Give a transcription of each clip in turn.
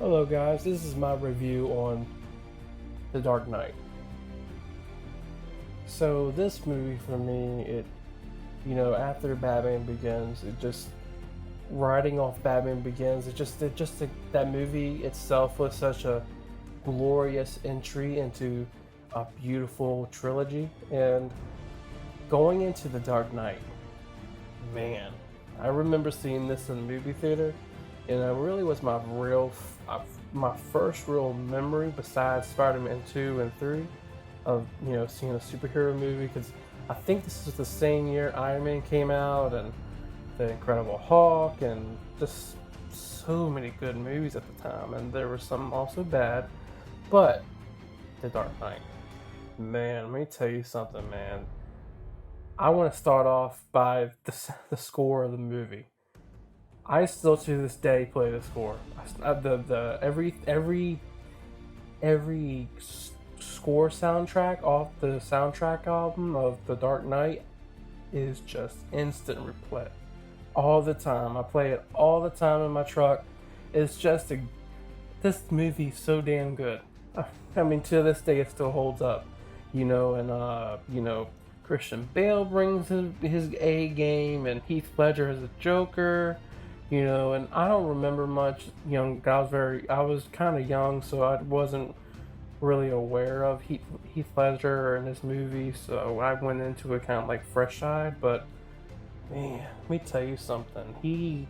Hello, guys. This is my review on The Dark Knight. So, this movie for me, after Batman Begins, it just riding off Batman Begins. That movie itself was such a glorious entry into a beautiful trilogy. And going into The Dark Knight, man, I remember seeing this in the movie theater, and it really was my first real memory besides Spider-Man 2 and 3 of seeing a superhero movie, because I think this is the same year Iron Man came out and the Incredible Hulk and just so many good movies at the time, and there were some also bad, but The Dark Knight, man, let me tell you something, man. I want to start off by the score of the movie. I still to this day play the score. The every score soundtrack off the soundtrack album of The Dark Knight is just instant replay. All the time. I play it all the time in my truck. It's just this movie's so damn good. I mean, to this day, it still holds up. Christian Bale brings his A game, and Heath Ledger as a Joker. And I don't remember much. I was kind of young, so I wasn't really aware of Heath Ledger in this movie, so I went into it kind of like fresh-eyed. But man, let me tell you something.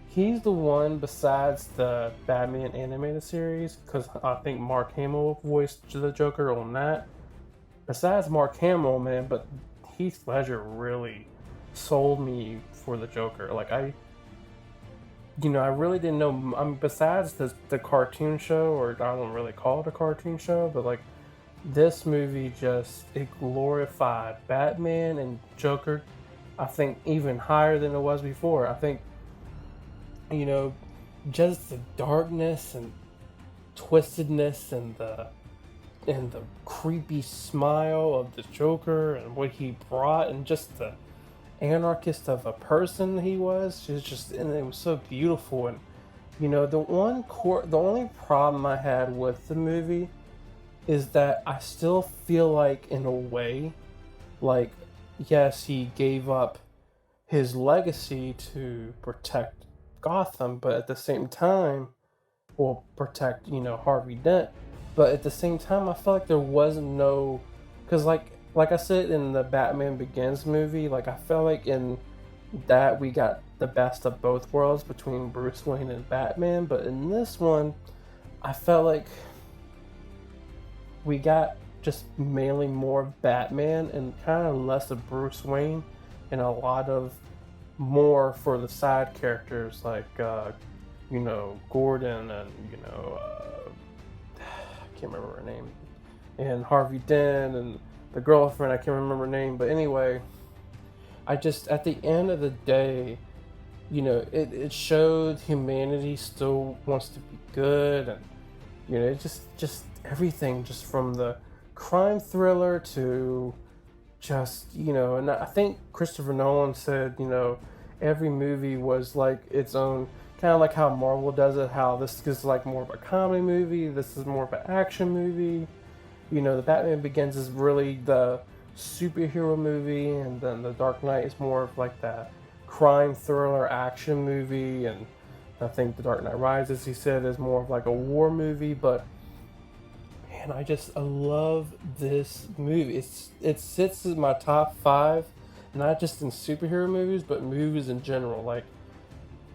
He's the one besides the Batman animated series, because I think Mark Hamill voiced the Joker on that. Besides Mark Hamill, man, but Heath Ledger really sold me for the Joker. Like I really didn't know. I mean, besides the cartoon show, or I don't really call it a cartoon show, but like this movie it glorified Batman and Joker. I think even higher than it was before. I think just the darkness and twistedness and the creepy smile of the Joker and what he brought, and just the anarchist of a person he was. And it was so beautiful. And the only problem I had with the movie is that I still feel like, in a way, like, yes, he gave up his legacy to protect Gotham, but at the same time, well, protect Harvey Dent. But at the same time, I felt like there wasn't no, because like I said in the Batman Begins movie, like I felt like in that we got the best of both worlds between Bruce Wayne and Batman. But in this one, I felt like we got just mainly more Batman and kind of less of Bruce Wayne, and a lot of more for the side characters like Gordon and I can't remember her name, and Harvey Dent and the girlfriend, I can't remember her name. But anyway, I just, at the end of the day, it showed humanity still wants to be good. And it just everything, just from the crime thriller to just and I think Christopher Nolan said every movie was like its own, kind of like how Marvel does it, how this is like more of a comedy movie, this is more of an action movie. The Batman Begins is really the superhero movie, and then The Dark Knight is more of like that crime thriller action movie, and I think The Dark Knight Rises, he said, is more of like a war movie. But man, I love this movie. It sits in my top 5, not just in superhero movies, but movies in general. Like,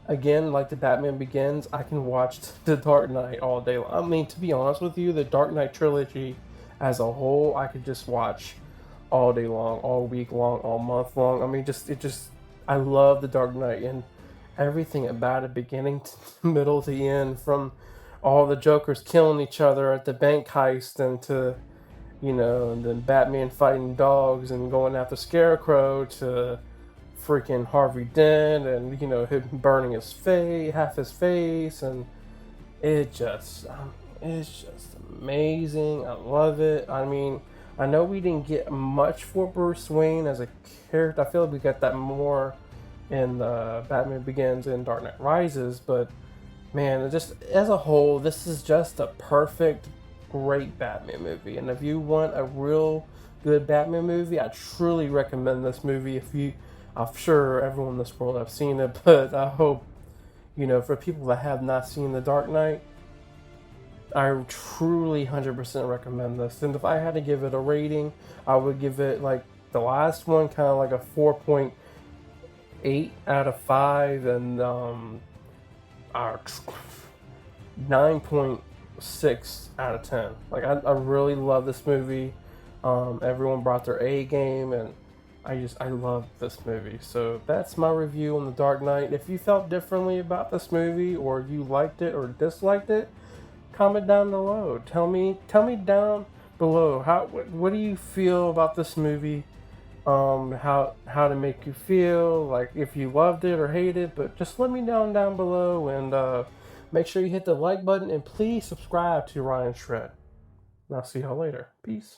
again, like the Batman Begins, I can watch The Dark Knight all day long. I mean, to be honest with you, the Dark Knight trilogy as a whole, I could just watch all day long, all week long, all month long. I mean, I love The Dark Knight and everything about it, beginning to middle to end, from all the Jokers killing each other at the bank heist, and to, and then Batman fighting dogs and going after Scarecrow, to freaking Harvey Dent and him burning half his face, and it's just amazing. I love it. I mean, I know we didn't get much for Bruce Wayne as a character. I feel like we got that more in Batman Begins and Dark Knight Rises, but Man, just as a whole, this is just a perfect, great Batman movie. And if you want a real good Batman movie, I truly recommend this movie. I'm sure everyone in this world have seen it, but I hope, for people that have not seen The Dark Knight, I truly 100% recommend this. And if I had to give it a rating, I would give it like the last one, kind of like a 4.8 out of 5, and our 9.6 out of 10. Like, I really love this movie. Everyone brought their A game, and I love this movie. So that's my review on The Dark Knight. If you felt differently about this movie, or you liked it or disliked it, comment down below. Tell me down below what do you feel about this movie? How to make you feel, like if you loved it or hated it, but just let me know down below, and make sure you hit the like button, and please subscribe to Ryan Shred. And I'll see y'all later. Peace.